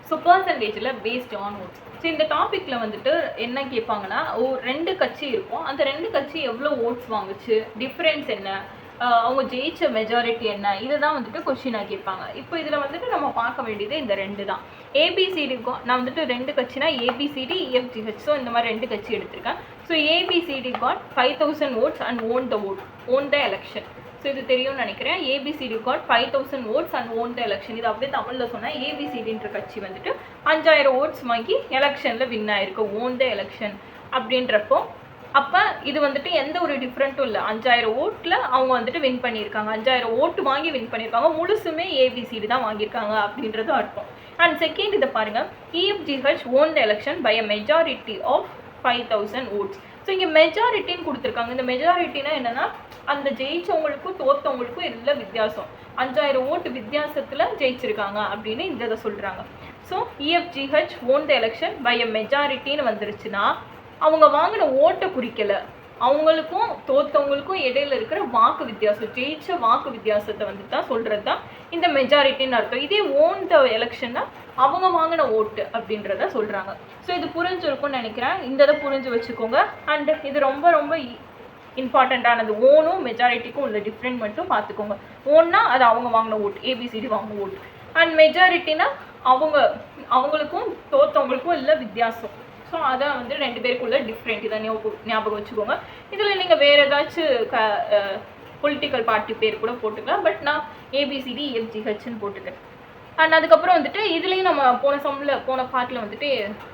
So பர்சன்டேஜில் based on oats. So இந்த டாப்பிக்கில் வந்துட்டு என்ன கேட்பாங்கன்னா, ரெண்டு கட்சி இருக்கும், அந்த ரெண்டு கட்சி எவ்வளோ ஓட்ஸ் வாங்குச்சு, டிஃப்ரென்ஸ் என்ன, அவங்க ஜெயிச்ச மெஜாரிட்டி என்ன, இதுதான் வந்துட்டு கொஸ்டினாக கேட்பாங்க. இப்போ இதில் வந்துட்டு நம்ம பார்க்க வேண்டியது இந்த ரெண்டு தான். ஏபிசிடிக்கும் நான் வந்துட்டு ரெண்டு கட்சினா ஏபிசிடி இஎஃப்ஜிஹெச், ஸோ இந்த மாதிரி ரெண்டு கட்சி எடுத்திருக்கேன். So ABCD got 5000 votes and won the election. So இது தெரியும்னு நினைக்கிறேன். ABCD got 5000 votes and won the election. இது அப்படியே தமிழில் சொன்னால் ஏபிசிடின்ற கட்சி வந்துட்டு 5000 votes வாங்கி எலெக்ஷனில் வின் ஆயிருக்கு, won the election அப்படின்றப்போ. அப்போ இது வந்துட்டு எந்த ஒரு டிஃப்ரெண்ட்டும் இல்லை, 5000 ஓட்டில் அவங்க வந்துட்டு வின் பண்ணியிருக்காங்க, 5000 ஓட்டு வாங்கி வின் பண்ணியிருக்காங்க, முழுசுமே ஏபிசிடி தான் வாங்கியிருக்காங்க அப்படின்றது அர்த்தம். அண்ட் செகண்ட் இதை பாருங்கள், EFGH won the election by a majority of 5000 votes. So இங்கே மெஜாரிட்டின்னு கொடுத்துருக்காங்க. இந்த மெஜாரிட்டினா என்னென்னா, அந்த ஜெயிச்சவங்களுக்கும் தோற்றவங்களுக்கும் இதில் வித்தியாசம், 5000 ஓட்டு வித்தியாசத்தில் ஜெயிச்சிருக்காங்க அப்படின்னு இந்த இதை சொல்கிறாங்க. So EFGH won the election by a majorityன்னு வந்துருச்சுன்னா அவங்க வாங்கின ஓட்டை குறிக்கலை, அவங்களுக்கும் தோற்றவங்களுக்கும் இடையில இருக்கிற வாக்கு வித்தியாசம், ஜெயிச்ச வாக்கு வித்தியாசத்தை வந்து தான் சொல்கிறது தான் இந்த மெஜாரிட்டின்னு அர்த்தம். இதே won the எலெக்ஷன்னா அவங்க வாங்கின ஓட்டு அப்படின்றத சொல்கிறாங்க. ஸோ இது புரிஞ்சிருக்கும்னு நினைக்கிறேன். இந்த இதை புரிஞ்சு வச்சுக்கோங்க. அண்ட் இது ரொம்ப ரொம்ப இம்பார்ட்டண்ட்டானது. ஓனும் மெஜாரிட்டிக்கும் உள்ள டிஃப்ரெண்ட் மட்டும் பார்த்துக்கோங்க. ஓன்னா அது அவங்க வாங்கின ஓட்டு, ஏபிசிடி வாங்கின ஓட்டு. அண்ட் மெஜாரிட்டினா அவங்களுக்கும் தோற்றவங்களுக்கும் இல்லை வித்தியாசம். ஸோ அதை வந்து ரெண்டு பேருக்குள்ள டிஃப்ரெண்ட், இதை ஞாபகம் வச்சுக்கோங்க. இதில் நீங்கள் வேறு ஏதாச்சும் பொலிட்டிக்கல் பார்ட்டி பேர் கூட போட்டுக்கலாம், பட் நான் ஏபிசிடி இஎஃப்ஜிஹெச்னு போட்டுக்கிறேன். அண்ட் அதுக்கப்புறம் வந்துட்டு இதுலேயும் நம்ம போன பார்ட்டில் வந்துட்டு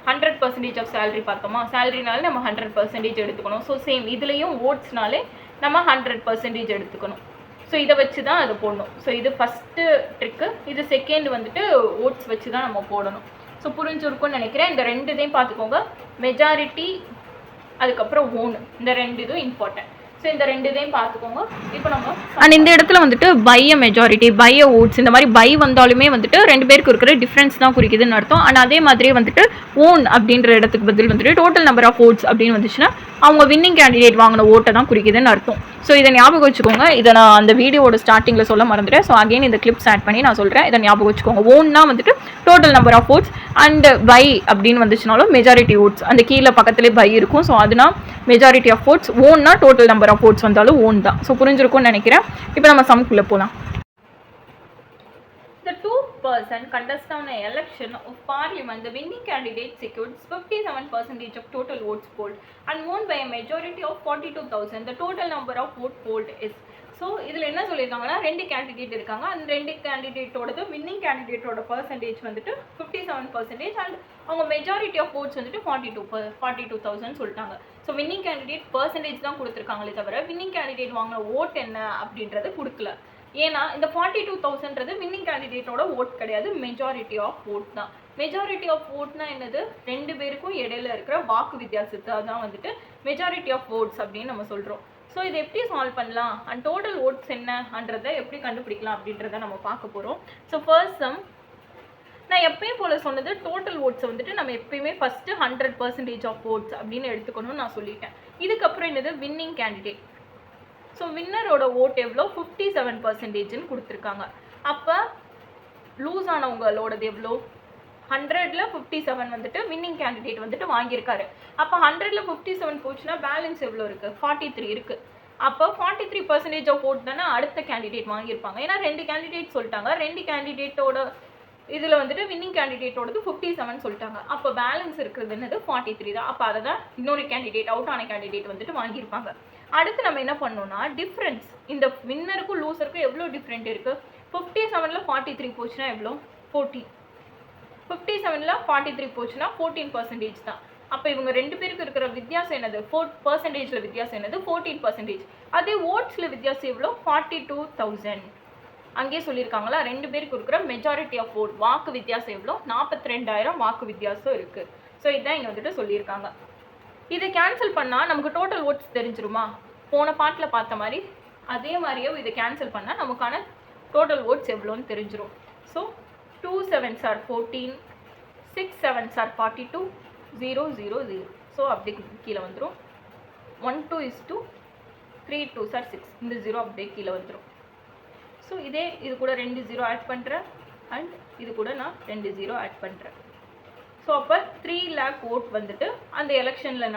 100% ஆஃப் சேலரி பார்த்தோமா, சேலரினாலே நம்ம 100% எடுத்துக்கணும். ஸோ சேம் இதுலேயும் ஓட்ஸ்னாலே நம்ம 100% எடுத்துக்கணும். ஸோ இதை வச்சு தான் அதை போடணும். ஸோ இது ஃபஸ்ட்டு ட்ரிக்கு, இது செகண்ட் வந்துட்டு ஓட்ஸ் வச்சு தான் நம்ம போடணும். ஸோ புரிஞ்சிருக்கும்னு நினைக்கிறேன். இந்த ரெண்டு இதையும் பார்த்துக்கோங்க, மெஜாரிட்டி அதுக்கப்புறம் ஓன், இந்த ரெண்டு இதுவும் இம்பார்ட்டன்ட். ஸோ இந்த ரெண்டு இதையும் பார்த்துக்கோங்க. இப்போ நம்ம அண்ட் இந்த இடத்துல வந்துட்டு பைய மெஜாரிட்டி, பைய ஓட்ஸ், இந்த மாதிரி பை வந்தாலுமே வந்துட்டு ரெண்டு பேருக்கு இருக்கிற டிஃப்ரென்ஸ் தான் குறிக்குதுன்னு அர்த்தம். அண்ட் அதே மாதிரியே வந்துட்டு ஓன் அப்படின்ற இடத்துக்கு பதில் வந்துட்டு டோட்டல் நம்பர் ஆஃப் ஓட்ஸ் அப்படின்னு வந்துச்சுன்னா அவங்க வின்னிங் கேண்டிடேட் வாங்கின ஓட்டை தான் குறிக்குதுன்னு அர்த்தம். ஸோ இதை ஞாபகம் வச்சுக்கோங்க. இதை நான் அந்த வீடியோட ஸ்டார்டிங்கில் சொல்ல மறந்துட்டேன். ஸோ அகைன் இந்த கிளிப்ஸ் ஆட் பண்ணி நான் சொல்கிறேன், இதை ஞாபகம் வச்சுக்கோங்க. ஓன்னா வந்துட்டு total number of votes, and by அப்படின்னு வந்துச்சுனாலும் மெஜாரிட்டி ஓட்ஸ், அந்த கீழே பக்கத்துலேயே பை இருக்கும். ஸோ அதுனா மெஜாரிட்டி ஆஃப் ஓட்ஸ், ஓன்னா டோட்டல் நம்பர் ஆஃப் ஓட்ஸ் வந்தாலும் ஓன் தான். ஸோ புரிஞ்சிருக்கும்னு நினைக்கிறேன். இப்போ நம்ம சம்குள்ளே போகலாம். The two-person contested on an election of parliament, the winning candidate secured 57% of total votes polled and won by a majority of 42,000. The total number of vote polled is. So இதில் என்ன சொல்லியிருக்காங்கன்னா, ரெண்டு candidate இருக்காங்க, அந்த ரெண்டு கேண்டிடேட்டோடது winning கேண்டிடேட்டோட percentage வந்துட்டு 57% and அவங்க மெஜாரிட்டி ஆஃப் ஓட்ஸ் வந்துட்டு 42,000 சொல்லிட்டாங்க. ஸோ வின்னிங் கேண்டிடேட் பர்சன்டேஜ் தான் கொடுத்துருக்காங்களே தவிர வின்னிங் கேண்டிடேட் வாங்கின ஓட் என்ன அப்படின்றது கொடுக்கல. ஏன்னா இந்த 42,000ன்றது வின்னிங் கேண்டிடேட்டோட ஓட் கிடையாது, மெஜாரிட்டி ஆஃப் ஓட் தான். மெஜாரிட்டி ஆஃப் ஓட்னா என்னது, ரெண்டு பேருக்கும் இடையில இருக்கிற வாக்கு வித்தியாசத்தை தான் வந்துட்டு மெஜாரிட்டி ஆஃப் ஓட்ஸ் அப்படின்னு நம்ம சொல்கிறோம். ஸோ இதை எப்படி சால்வ் பண்ணலாம் அண்ட் டோட்டல் ஓட்ஸ் என்னன்றதை எப்படி கண்டுபிடிக்கலாம் அப்படின்றத நம்ம பார்க்க போகிறோம். ஸோ ஃபர்ஸ்ட் சம், நான் எப்பயும் போல் சொன்னது, டோட்டல் ஓட்ஸை வந்துட்டு நம்ம எப்பயுமே ஃபஸ்ட்டு 100% ஆஃப் ஓட்ஸ் அப்படின்னு எடுத்துக்கணும்னு நான் சொல்லிட்டேன். இதுக்கப்புறம் என்னது, வின்னிங் கேண்டிடேட். ஸோ வின்னரோட ஓட் எவ்வளோ, 57%ன்னு கொடுத்துருக்காங்க. அப்போ லூஸ் ஆனவங்களோடது எவ்வளோ, 100ல் 57 வந்துட்டு வின்னிங் கேண்டிடேட் வந்துட்டு வாங்கியிருக்காரு. அப்போ 100ல் 57 போச்சுன்னா பேலன்ஸ் எவ்வளோ இருக்குது, 43 இருக்குது. அப்போ 43% ஆஃப் ஓட் தானே அடுத்த கேண்டிடேட் வாங்கியிருப்பாங்க. ஏன்னா ரெண்டு கேண்டிடேட் சொல்லிட்டாங்க, ரெண்டு கேண்டிடேட்டோட இதில் வந்துட்டு வின்னிங் கேண்டிடேட்டோடது 57 சொல்லிட்டாங்க. அப்போ பேலன்ஸ் இருக்கிறது என்னது, 43 தான். அப்போ அதை தான் இன்னொரு கேண்டிடேட், அவுட் ஆன கேண்டிடேட் வந்துட்டு வாங்கியிருப்பாங்க. அடுத்து நம்ம என்ன பண்ணோம்னா, டிஃப்ரென்ஸ் இந்த வின்னருக்கும் லூசருக்கும் எவ்வளோ டிஃப்ரெண்ட் இருக்குது, 57ல் 43 போச்சுன்னா எவ்வளோ, 14. 57ல் 43 போச்சுன்னா 14% தான். அப்போ இவங்க ரெண்டு பேருக்கு இருக்கிற வித்தியாசம் என்னது, 4%ல் வித்தியாசம் என்னது, 14%. அதே ஓட்ஸில் வித்தியாசம் எவ்வளோ, 42,000. அங்கேயே சொல்லியிருக்காங்களா, ரெண்டு பேருக்கு இருக்கிற மெஜாரிட்டி ஆஃப் ஓட் வாக்கு வித்தியாசம் எவ்வளோ, 42,000 வாக்கு வித்தியாசம் இருக்குது. ஸோ இதுதான் இங்கே வந்துட்டு சொல்லியிருக்காங்க. இதை கேன்சல் பண்ணால் நமக்கு டோட்டல் ஓட்ஸ் தெரிஞ்சிருமா, போன பார்ட்டில் பார்த்த மாதிரி அதே மாதிரியே இதை கேன்சல் பண்ணால் நமக்கான டோட்டல் ஓட்ஸ் எவ்வளோன்னு தெரிஞ்சிடும். So 2 7s are 14, 6 7s are 42, 0 0 0. So அப்படி கீழே வந்துடும். 1 2 is 2, 3 2s are 6. இந்த 0 அப்படியே கீழே வந்துடும். ஸோ இது கூட 2 0 ஆட் பண்ணுறேன். அண்ட் இது கூட நான் 2 0 ஆட் பண்ணுறேன். ஸோ அப்போ 3 lakh ஓட் வந்துட்டு அந்த எலெக்ஷனில்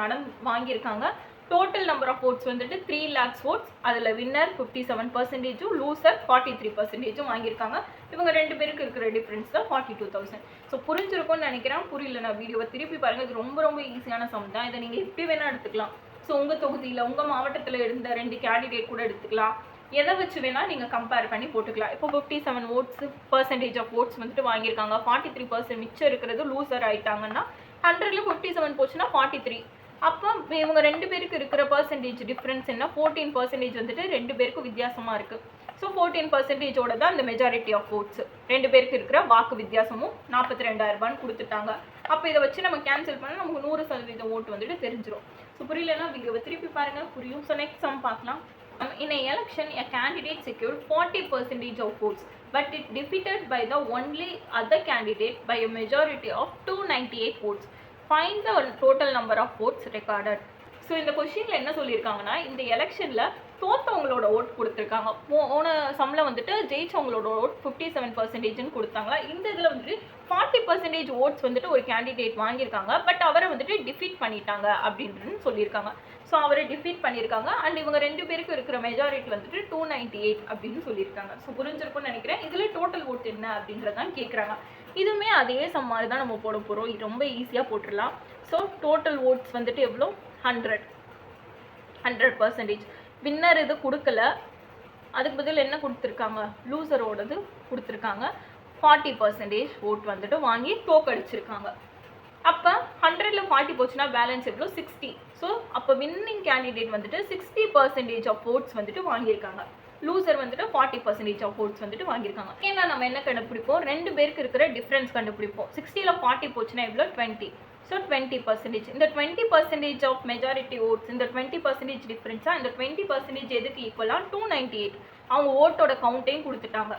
வாங்கியிருக்காங்க. டோட்டல் நம்பர் ஆஃப் ஓட்ஸ் வந்துட்டு 3 lakhs ஓட்ஸ். அதில் வின்னர் 57%, லூசர் 43% வாங்கியிருக்காங்க. இவங்க 2 பேருக்கு இருக்கிற டிஃப்ரென்ஸ் தான் 42,000. ஸோ புரிஞ்சிருக்கும்னு நினைக்கிறேன். புரியல நான் வீடியோவை திருப்பி பாருங்கள். இது ரொம்ப ரொம்ப ஈஸியான சம் தான். இதை நீங்கள் எப்படி வேணால் எடுத்துக்கலாம். ஸோ உங்கள் தொகுதியில் உங்கள் மாவட்டத்தில் இருந்த 2 கேண்டிடேட் கூட எடுத்துக்கலாம். எதை வச்சு வேணால் நீங்கள் கம்பேர் பண்ணி போட்டுக்கலாம். இப்போ 57 ஓட்ஸ் ஆஃப் ஓட்ஸ் வந்துட்டு வாங்கியிருக்காங்க. 43% மிச்சம் இருக்கிறது லூசர் ஆகிட்டாங்கன்னா 100ல் 57 போச்சுன்னா 43. அப்போ இவங்க 2 பேருக்கு இருக்கிற பர்சன்டேஜ் டிஃப்ரென்ஸ் என்ன, 14% வந்துட்டு 2 பேருக்கும் வித்தியாசமாக இருக்குது. ஸோ 14%ஓட தான் இந்த மெஜாரிட்டி ஆஃப் ஓட்ஸ். 2 பேருக்கு இருக்கிற வாக்கு வித்தியாசமும் 42,000 கொடுத்துட்டாங்க. அப்போ இதை வச்சு நம்ம கேன்சல் பண்ணால் நமக்கு 100% ஓட்டு வந்துட்டு தெரிஞ்சிடும். ஸோ புரியலன்னா வீடியோவை திருப்பி பாருங்கள், புரியும். ஸோ நெக்ஸ்ட் சம் பார்க்கலாம். In an election, a candidate secured 40% of votes, but it defeated by the only other candidate by a majority of 298 votes. Find the total number of votes recorded. So இந்த கொஷினில் என்ன சொல்லியிருக்காங்கன்னா, இந்த எலெக்ஷனில் தோற்றவங்களோட vote கொடுத்துருக்காங்க. போன சம்மில் வந்துட்டு ஜெயிச்சவங்களோட ஓட் 57%ன்னு கொடுத்தாங்களா. இந்த இதில் வந்துட்டு 40% ஓட்ஸ் வந்துட்டு ஒரு கேண்டிடேட் வாங்கியிருக்காங்க. பட் அவரை வந்துட்டு டிஃபீட் பண்ணிட்டாங்க அப்படின்றது சொல்லியிருக்காங்க. ஸோ அவரை டிஃபீட் பண்ணியிருக்காங்க. அண்ட் இவங்க 2 பேருக்கு இருக்கிற மெஜாரிட்டி வந்துட்டு 298 அப்படின்னு சொல்லியிருக்காங்க. ஸோ புரிஞ்சிருக்கும்னு நினைக்கிறேன். இதில் டோட்டல் ஓட் என்ன அப்படின்றதான் கேட்குறாங்க. இதுவுமே அதே சம் மாதிரி தான் நம்ம போட போகிறோம். இது ரொம்ப ஈஸியாக போட்டுடலாம். ஸோ டோட்டல் ஓட்ஸ் வந்துட்டு எவ்வளோ, 100%. வின்னர் இது கொடுக்கல, அதுக்கு பதில் என்ன கொடுத்துருக்காங்க, லூசரோடது கொடுத்துருக்காங்க. 40% ஓட் வந்துட்டு வாங்கி தோக்கடிச்சிருக்காங்க. அப்போ 100ல் 40 போச்சுன்னா பேலன்ஸ் எவ்வளோ, 60. ஸோ அப்போ வின்னிங் கேண்டிடேட் வந்துட்டு 60% ஆஃப் ஓட்ஸ் வந்துட்டு வாங்கியிருக்காங்க. லூசர் வந்துட்டு 40% ஆஃப் ஓட்ஸ் வந்துட்டு வாங்கியிருக்காங்க. ஏன்னா நம்ம என்ன கண்டுபிடிப்போம், 2 பேருக்கு இருக்கிற டிஃப்ரென்ஸ் கண்டுபிடிப்போம். 60ல் 40 போச்சுன்னா எவ்வளோ, 20. ஸோ 20%. இந்த 20% ஆஃப் மெஜாரிட்டி ஓட்ஸ், இந்த 20% டிஃப்ரென்ஸாக, இந்த 20% எதுக்கு ஈக்குவலாக, 298. அவங்க ஓட்டோட கவுண்ட்டையும் கொடுத்துட்டாங்க,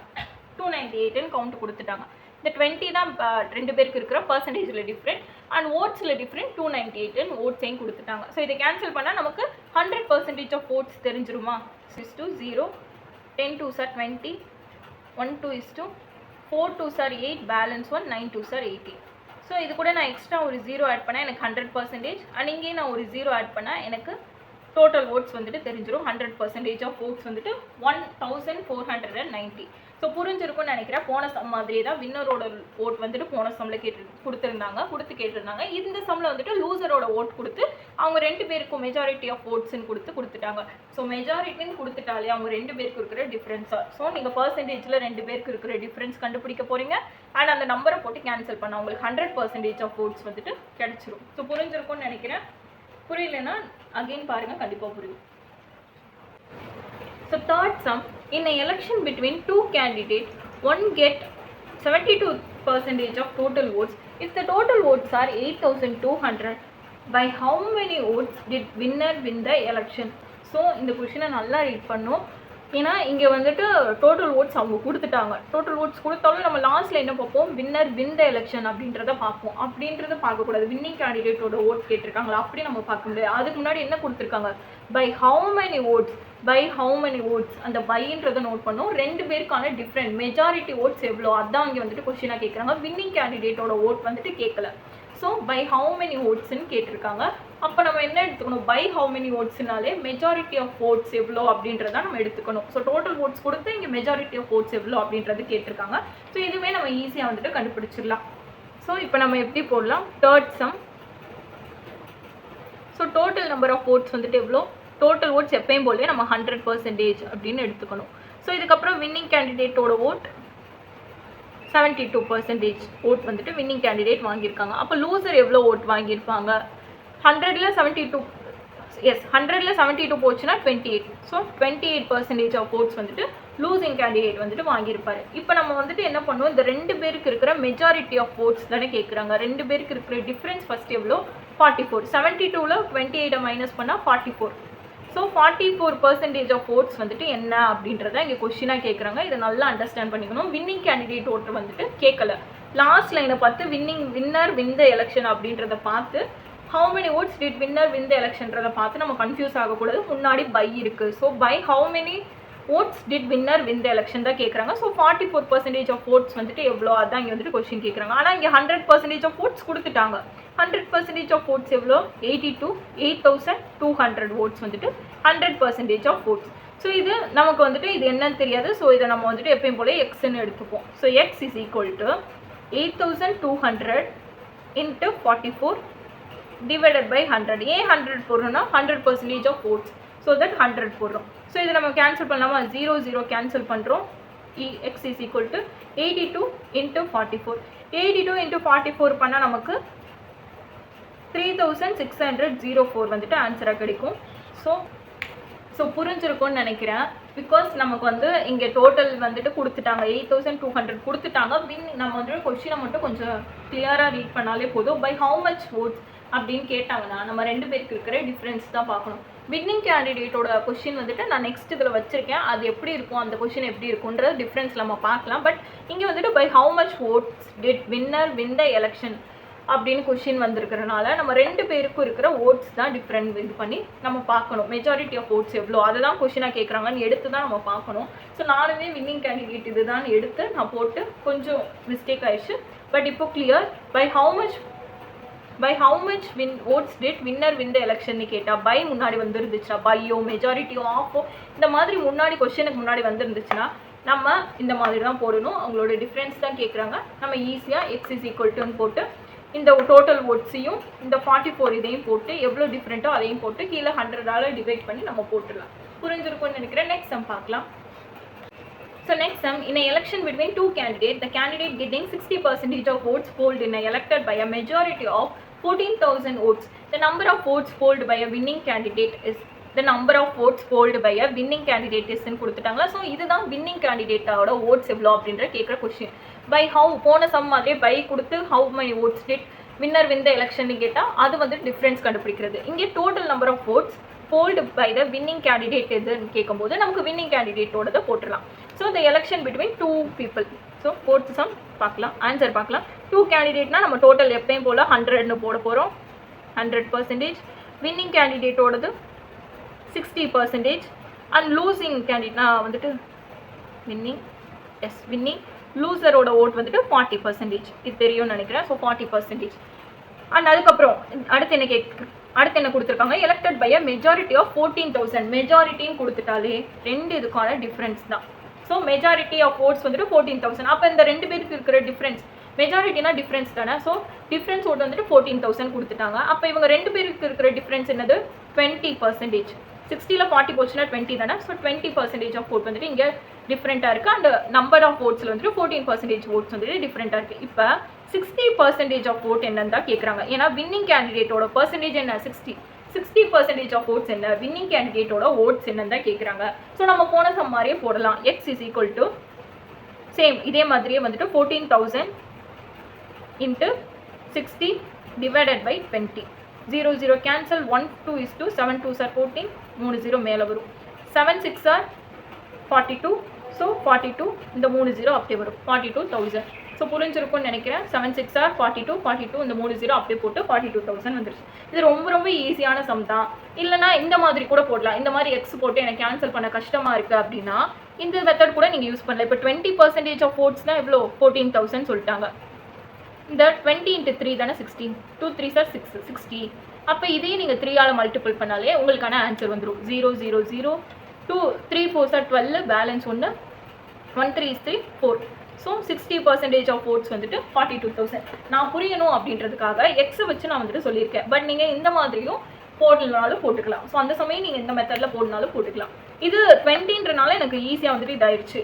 298ன்னு கவுண்ட் கொடுத்துட்டாங்க. இந்த 20 தான் 2 பேருக்கு இருக்கிற பர்சன்டேஜில் டிஃப்ரெண்ட், அண்ட் ஓட்ஸில் டிஃப்ரெண்ட் 298ன்னு ஓட்ஸையும் கொடுத்துட்டாங்க. ஸோ இதை கேன்சல் பண்ணால் நமக்கு 100% ஆஃப் ஓட்ஸ் தெரிஞ்சிருமா. 6-0, 10 2 20, 1 2 4 2 8, பேலன்ஸ் 1, 9 2 18. ஸோ இது கூட நான் எக்ஸ்ட்ரா ஒரு 0 ஆட் பண்ணால் எனக்கு 100%, அண்ட் இங்கே நான் ஒரு 0 ஆட் பண்ணால் எனக்கு டோட்டல் ஓட்ஸ் வந்துட்டு தெரிஞ்சிடும். 100% ஆஃப் ஓட்ஸ் வந்துட்டு 1490. ஸோ புரிஞ்சிருக்கும்னு நினைக்கிறேன். போன சம் மாதிரியே தான் வின்னரோட ஓட் வந்துட்டு போன சம்மில் கேட்டிருந்தாங்க. இந்த சம்மில் வந்துட்டு லூசரோட ஓட் கொடுத்து அவங்க 2 பேருக்கும் மெஜாரிட்டி ஆஃப் ஓட்ஸ்ன்னு கொடுத்துட்டாங்க. ஸோ மெஜாரிட்டின்னு கொடுத்துட்டாலே அவங்க 2 பேருக்கு இருக்கிற டிஃப்ரென்ஸாக. ஸோ நீங்கள் பர்சன்டேஜில் 2 பேருக்கு இருக்கிற டிஃப்ரென்ஸ் கண்டுபிடிக்க போகிறீங்க. அண்ட் அந்த நம்பரை போட்டு கேன்சல் பண்ண உங்களுக்கு 100% ஆஃப் ஓட்ஸ் வந்துட்டு கிடைச்சிரும். ஸோ புரிஞ்சிருக்கும்னு நினைக்கிறேன். புரியலன்னா அகெயின் பாருங்கள், கண்டிப்பாக புரியும். So third sum, in an election between 2 candidates, one get 72% of total votes. If the total votes are 8,200, by how many votes did winner win the election? So இந்த கொஷினை நல்லா ரீட் பண்ணோம். ஏன்னா இங்கே வந்துட்டு டோட்டல் ஓட்ஸ் அவங்க கொடுத்துட்டாங்க. Total oats கொடுத்தாலும் நம்ம லாஸ்ட்டில் என்ன பார்ப்போம், வின்னர் வின் த எலெக்ஷன் அப்படின்றத பார்ப்போம். அப்படின்றத பார்க்கக்கூடாது. வின்னிங் கேண்டிடேட்டோட ஓட் கேட்டிருக்காங்களா அப்படி நம்ம பார்க்க முடியாது. அதுக்கு முன்னாடி என்ன கொடுத்துருக்காங்க, பை ஹவு மெனி ஓட்ஸ், அந்த பைன்றதை நோட் பண்ணோம். 2 பேருக்கான டிஃப்ரெண்ட் மெஜாரிட்டி ஓட்ஸ் எவ்வளோ அதான் இங்கே வந்துட்டு கொஸ்டினாக கேட்குறாங்க. வின்னிங் கேண்டிடேட்டோட ஓட் வந்துட்டு கேட்கல. ஸோ பை ஹவு மெனி ஓட்ஸ்ன்னு கேட்டிருக்காங்க. அப்போ நம்ம என்ன எடுத்துக்கணும், பை ஹவு மெனி ஓட்ஸ்னாலே மெஜாரிட்டி ஆஃப் ஓட்ஸ் எவ்வளோ அப்படின்றத நம்ம எடுத்துக்கணும். ஸோ டோட்டல் ஓட்ஸ் கொடுத்து இங்கே மெஜாரிட்டி ஆஃப் ஓட்ஸ் எவ்வளோ அப்படின்றது கேட்டிருக்காங்க. ஸோ இதுவே நம்ம ஈஸியாக வந்துட்டு கண்டுபிடிச்சிடலாம். ஸோ இப்போ நம்ம எப்படி போடலாம், third sum. So total number of votes வந்துட்டு எவ்வளோ, டோட்டல் ஓட்ஸ் எப்பயும் போலவே நம்ம 100% அப்படின்னு எடுத்துக்கணும். ஸோ இதுக்கப்புறம் வின்னிங் கேண்டிடேட்டோட ஓட் 72% ஓட் வந்துட்டு வின்னிங் கேண்டிடேட் வாங்கியிருக்காங்க. அப்போ லூசர் எவ்வளோ ஓட் வாங்கியிருப்பாங்க, 100ல் 72 போச்சுன்னா 28. ஸோ 28% ஆஃப் ஓட்ஸ் வந்துட்டு லூசிங் கேண்டிடேட் வந்துட்டு வாங்கியிருப்பாரு. இப்போ நம்ம வந்துட்டு என்ன பண்ணுவோம், இந்த 2 பேருக்கு இருக்கிற மெஜாரிட்டி ஆஃப் ஓட்ஸ் தானே கேட்குறாங்க. 2 பேருக்கு இருக்கிற டிஃப்ரென்ஸ் ஃபர்ஸ்ட் எவ்வளோ, 44. 72ல் 28 மைனஸ் பண்ணால் 44. ஸோ 44% ஆஃப் ஓட்ஸ் வந்துட்டு என்ன அப்படின்றத இங்கே கொஸ்டினாக கேட்குறாங்க. இதை நல்லா அண்டர்ஸ்டாண்ட் பண்ணிக்கணும். வின்னிங் கேண்டிடேட் ஓட்டு வந்துட்டு கேட்கல. லாஸ்ட் லைனை பார்த்து வின்னர் வின் த எலெக்ஷன் அப்படின்றத பார்த்து how many votes did winner win the எலெக்ஷன்றதை பார்த்து நம்ம கன்ஃபியூஸ் ஆகக்கூடாது. முன்னாடி பை இருக்குது. So by how many votes did winner win the election தான் கேட்குறாங்க. ஸோ 44% ஆஃப் ஓட்ஸ் வந்துட்டு எவ்வளோ அதான் இங்கே வந்துட்டு கொஸ்டின் கேட்குறாங்க. ஆனால் இங்கே 100% ஆஃப் ஓட்ஸ் கொடுத்துட்டாங்க. 100% ஆஃப் ஓட்ஸ் எவ்வளோ 82 8200 ஓட்ஸ் வந்துட்டு 100% ஆஃப் ஓட்ஸ். ஸோ இது நமக்கு வந்துட்டு இது என்னன்னு தெரியாது. ஸோ இதை நம்ம வந்துட்டு எப்பயும் போல எக்ஸ்ன்னு எடுத்துப்போம். So X is equal to 8200 into 44 divided by 100. ஏன் 100 போடுறோம்னா 100% ஆஃப் ஓட்ஸ். ஸோ தட் 100 போடுறோம். ஸோ இதை நம்ம கேன்சல் பண்ணலாமா? 0 0 கேன்சல் பண்ணுறோம். X is equal to 82 into 44. 82 into 44 பண்ணால் நமக்கு 3604 வந்துட்டு ஆன்சராக கிடைக்கும். ஸோ புரிஞ்சிருக்கும்னு நினைக்கிறேன். பிகாஸ் நமக்கு வந்து இங்கே டோட்டல் வந்துட்டு கொடுத்துட்டாங்க 8200 கொடுத்துட்டாங்க. நம்ம வந்து கொஸ்டினை மட்டும் கொஞ்சம் கிளியராக ரீட் பண்ணாலே போதும். பை ஹவு மச் ஓட்ஸ் அப்படின்னு கேட்டாங்கன்னா நம்ம ரெண்டு பேருக்கு இருக்கிற டிஃப்ரென்ஸ் தான் பார்க்கணும். வின்னிங் கேண்டிடேட்டோட கொஸ்டின் வந்துட்டு நான் நெக்ஸ்ட் இதில் வச்சுருக்கேன். அது எப்படி இருக்கும், அந்த கொஸ்டின் எப்படி இருக்குன்ற டிஃப்ரென்ஸ் நம்ம பார்க்கலாம். பட் இங்கே வந்துட்டு by how much votes did winner win the election அப்படின்னு கொஸ்டின் வந்திருக்கிறனால நம்ம ரெண்டு பேருக்கும் இருக்கிற ஓட்ஸ் தான் டிஃப்ரெண்ட் இது பண்ணி நம்ம பார்க்கணும். மெஜாரிட்டி ஆஃப் ஓட்ஸ் எவ்வளோ அதை தான் கொஸ்டினாக கேட்குறாங்கன்னு எடுத்து தான் நம்ம பார்க்கணும். ஸோ நானுமே வின்னிங் கேண்டிடேட் இது தான் எடுத்து நான் போட்டு கொஞ்சம் மிஸ்டேக் ஆயிடுச்சு. பட் இப்போ clear. By how much votes did winner win the election கேட்டால் பை முன்னாடி வந்துருந்துச்சுன்னா பையோ மெஜாரிட்டியோ ஆஃபோ இந்த மாதிரி முன்னாடி கொஸ்டினுக்கு முன்னாடி வந்துருந்துச்சுன்னா நம்ம இந்த மாதிரி தான் போடணும். அவங்களோட டிஃப்ரென்ஸ் தான் கேட்குறாங்க. நம்ம ஈஸியாக எக்ஸ் இஸ் ஈக்குவல் டுன்னு போட்டு இந்த டோட்டல் ஓட்ஸையும் இந்த 44 இதையும் போட்டு எவ்வளோ டிஃப்ரெண்ட்டோ அதையும் போட்டு கீழே 100 டிவைட் பண்ணி நம்ம போட்டுடலாம். புரிஞ்சிருக்கும்னு நினைக்கிறேன். நெக்ஸ்ட் சம் பார்க்கலாம். So next sum, in an election between two candidates, the candidate getting 60% of votes polled in a elected by a majority of 14,000 votes. The number of votes polled by a winning candidate is the number of votes polled by a winning candidate is ன்னு கொடுத்துட்டாங்க. So இதுதான் winning கேண்டிடேட்டோட oats எவ்வளோ அப்படின்ற கேட்குற question. By how போன sum மாதிரியே by கொடுத்து how many votes did winner win the election கேட்டால் அது வந்து டிஃப்ரென்ஸ் கண்டுபிடிக்கிறது. இங்கே total number of oats bolt by the winning candidate எதுன்னு கேட்கும்போது நமக்கு வின்னிங் கேண்டிடேட்டோட போட்டுடலாம். So the election between two people. So fourth some பார்க்கலாம், ஆன்சர் பார்க்கலாம். டூ கேண்டிடேட்னா நம்ம டோட்டல் எப்பயும் போல் 100ன்னு போட போகிறோம். 100%. வின்னிங் கேண்டிடேட்டோடது 60%. அண்ட் லூசிங் கேண்டிடேட்னா வந்துட்டு வின்னிங் லூசரோட ஓட் வந்துட்டு 40%. இது தெரியும்னு நினைக்கிறேன். ஸோ 40%. அண்ட் அதுக்கப்புறம் அடுத்து என்ன கொடுத்துருக்காங்க, elected by a majority of 14,000. மெஜாரிட்டின்னு கொடுத்துட்டாலே ரெண்டு இதுக்கான டிஃப்ரென்ஸ் தான். ஸோ மெஜாரிட்டி ஆஃப் ஓட்ஸ் வந்துட்டு 14,000. அப்போ இந்த ரெண்டு பேருக்கு இருக்கிற டிஃப்ரென்ஸ் மெஜாரிட்டினா டிஃப்ரென்ஸ் தானே. ஸோ டிஃப்ரென்ஸ் ஓட் வந்துட்டு 14,000 கொடுத்துட்டாங்க. அப்போ இவங்க ரெண்டு பேருக்கு இருக்கிற டிஃப்ரென்ஸ் என்னது 20%. 60ல் 40 போச்சுன்னா 20 தானே. ஸோ 20% ஆஃப் ஓட் வந்துட்டு இங்கே டிஃப்ரெண்ட்டாக இருக்குது. அண்ட் நம்பர் ஆஃப் ஓட்ஸில் வந்துட்டு 14% ஓட்ஸ் வந்துட்டு டிஃப்ரெண்ட்டாக இருக்குது. இப்போ 60% ஆஃப் ஓட் என்னன்னு தான் கேட்குறாங்க. ஏன்னா வின்னிங் கேண்டிடேட்டோட பர்சன்டேஜ் என்ன 60% ஆஃப் ஓட்ஸ் என்ன, வின்னிங் கேண்டிடேட்டோட ஓட்ஸ் என்னன்னு தான் கேட்குறாங்க. ஸோ நம்ம போன சம் மாதிரியே போடலாம். X is equal to same இதே மாதிரியே வந்துட்டு 14,000 into 60 divided by 20. 0 0 cancel. 1 2 is 2. 7 2s are 14. 3 0 மேலே வரும். 7 6 are 42. ஸோ 42 இந்த 3 0 அப்படியே வரும் 42,000. ஸோ புரிஞ்சிருக்கும்னு நினைக்கிறேன். 7 6 are 42 இந்த 3 0 அப்படியே போட்டு 42,000 வந்துருச்சு. இது ரொம்ப ரொம்ப ஈஸியான சம் தான். இல்லைனா இந்த மாதிரி கூட போடலாம். இந்த மாதிரி எக்ஸ் போட்டு எனக்கு கேன்சல் பண்ண கஷ்டமாக இருக்குது அப்படின்னா இந்த மெத்தட் கூட நீங்கள் யூஸ் பண்ணலாம். இப்போ 20% ஆஃப் ஓட்ஸ்னால் எவ்வளோ 14,000 சொல்லிட்டாங்க. இந்த 20 × 3 தானே 16. 2 3s are 6 60. அப்போ இதையும் நீங்கள் 3ஆல் மல்டிபிள் பண்ணாலே உங்களுக்கான ஆன்சர் வந்துடும். 0 0 0 2 3 4s are 12. Balance 1 1 3 is 3 4. So 60% of votes வந்துட்டு 42,000. நான் புரியணும் அப்படின்றதுக்காக எக்ஸை வச்சு நான் வந்துட்டு சொல்லியிருக்கேன். பட் நீங்கள் இந்த மாதிரியும் போடலனாலும் போட்டுக்கலாம். ஸோ அந்த சமயம் நீங்கள் இந்த மெத்தடில் போடனாலும் போட்டுக்கலாம். இது 20ன்றனால எனக்கு ஈஸியாக வந்துட்டு இதாகிடுச்சு.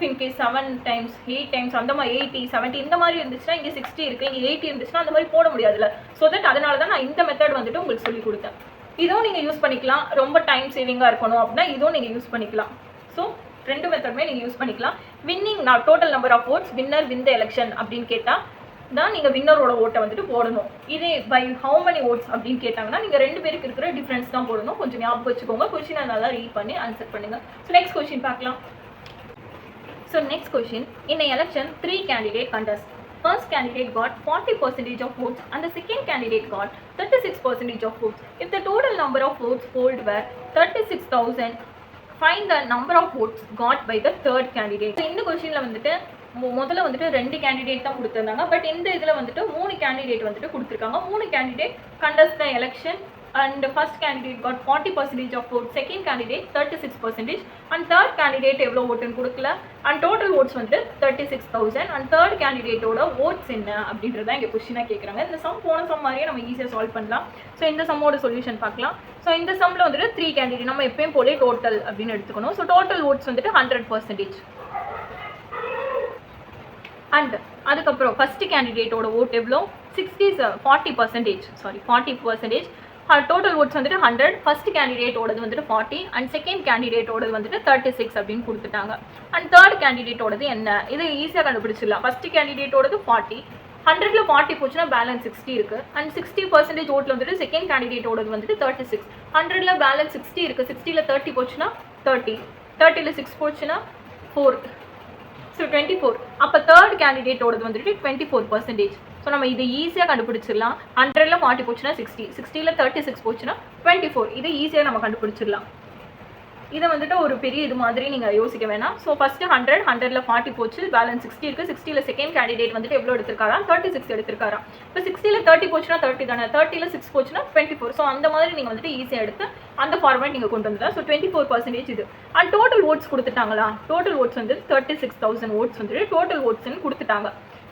இன்கேஸ் 7 times 8 times அந்த மாதிரி 80 70 இந்த மாதிரி இருந்துச்சுன்னா இங்கே 60 இருக்குது, இங்கே 80 இருந்துச்சுன்னா அந்த மாதிரி போட முடியாதுல்ல. ஸோ தட் அதனால தான் நான் இந்த மெத்தட் வந்துட்டு உங்களுக்கு சொல்லி கொடுத்தேன். இதுவும் நீங்கள் யூஸ் பண்ணிக்கலாம். ரொம்ப டைம் சேவிங்காக இருக்கணும் அப்படின்னா இதுவும் நீங்கள் யூஸ் பண்ணிக்கலாம். ஸோ ரெண்டு மெத்தடுமே நீங்கள் யூஸ் பண்ணிக்கலாம். வின்னிங் நான் total number of votes winner win the election அப்படின்னு கேட்டால் தான் நீங்கள் வின்னரோட ஓட்டை வந்துட்டு போடணும். இதே பை ஹவு மெனி ஓட்ஸ் அப்படின்னு கேட்டாங்கன்னா நீங்கள் ரெண்டு பேருக்கு இருக்கிற டிஃப்ரென்ஸ் தான் போடணும். கொஞ்சம் ஞாபகம் வச்சுக்கோங்க. கொஸ்டினை நல்லா ரீட் பண்ணி ஆன்சர் பண்ணுங்கள். ஸோ நெக்ஸ்ட் கொஸ்டின் பார்க்கலாம். So next question, in election 3 candidate contest. First candidate got 40% of votes and the second candidate got 36% of votes. If the total number of votes polled were 36,000 find the number of votes got by the third candidate. இந்த கொஸ்டினில் வந்துட்டு முதல்ல வந்துட்டு 2 candidate தான் கொடுத்துருந்தாங்க. But இந்த இதில் வந்துட்டு 3 கேண்டிடேட் வந்துட்டு கொடுத்துருக்காங்க. 3 candidate contest the election and first candidate got 40% of votes, second candidate 36% and third candidate எவ்வளோ ஓட்டுன்னு கொடுக்கல and total votes வந்துட்டு 36,000 and third candidate ஓட votes என்ன அப்படின்றத இங்கே கொஸ்டினாக கேட்குறாங்க. இந்த சம் போன சம் மாதிரியே நம்ம ஈஸியாக சால்வ் பண்ணலாம். ஸோ இந்த சம்மோட சொல்யூஷன் பார்க்கலாம். ஸோ இந்த சம்மில் வந்துட்டு 3 கேண்டிடேட் நம்ம எப்பயும் போலே டோட்டல் அப்படின்னு எடுத்துக்கணும். ஸோ டோட்டல் votes வந்துட்டு 100%. அண்ட் அதுக்கப்புறம் ஃபர்ஸ்ட் கேண்டிடேட்டோட ஓட் எவ்வளோ 40%. டோட்டல் ஓட்ஸ் வந்துட்டு 100. ஃபர்ஸ்ட் கேண்டிடேட்டோடது வந்துட்டு 40 அண்ட் செகண்ட் கேண்டிடேட்டோடது வந்துட்டு 36 அப்படின்னு கொடுத்துட்டாங்க. அண்ட் தேர்ட் கேண்டிடேட்டோடது என்ன, இது ஈஸியாக கண்டுபிடிச்சிடலாம். ஃபர்ஸ்ட் கேண்டிடேட்டோடது 40, 100ல் 40 போச்சுன்னா பேலன்ஸ் 60 இருக்குது. அண்ட் 60% ஓட்டில் வந்துட்டு செகண்ட் கேண்டிடேட்டோடது வந்துட்டு 36, 100ல் பேலன்ஸ் 60 இருக்குது. 60ல் 30 போச்சுன்னா 30, 30ல் 6 போச்சுன்னா 4, ஸோ 24. அப்போ தேர்ட் கேண்டிடேட்டோடது வந்துட்டு 24%. ஸோ நம்ம இதை ஈஸியாக கண்டுபிடிச்சிடலாம். 100ல் 40 போச்சுன்னா 60, 60ல் 36 போச்சுன்னா 24. இதை ஈஸியாக நம்ம கண்டுபிடிச்சிடலாம். இதை வந்துட்டு ஒரு பெரிய இது மாதிரி நீங்கள் யோசிக்க வேணாம். ஸோ ஃபஸ்ட்டு 100, 100ல் 40 போச்சு, பேலன்ஸ் 60 இருக்குது. 60ல் செகண்ட் கேண்டிடேட் வந்துட்டு எவ்வளோ எடுத்திருக்காரா 36 எடுத்திருக்காரா. இப்போ 60ல் 30 போச்சுன்னா 30 தானே, 30ல் 6 போச்சுன்னா 24. ஸோ அந்த மாதிரி நீங்கள் வந்துட்டு ஈஸியாக எடுத்து அந்த ஃபார்மேட் நீங்கள் கொண்டு வந்தா. ஸோ 24% இது. அண்ட் டோட்டல் ஓட்ஸ் கொடுத்துட்டாங்களா, டோட்டல் ஓட்ஸ் வந்து 36,000 ஓட்ஸ் வந்துட்டு டோட்டல் ஓட்ஸ்ன்னு கொடுத்துட்டாங்க.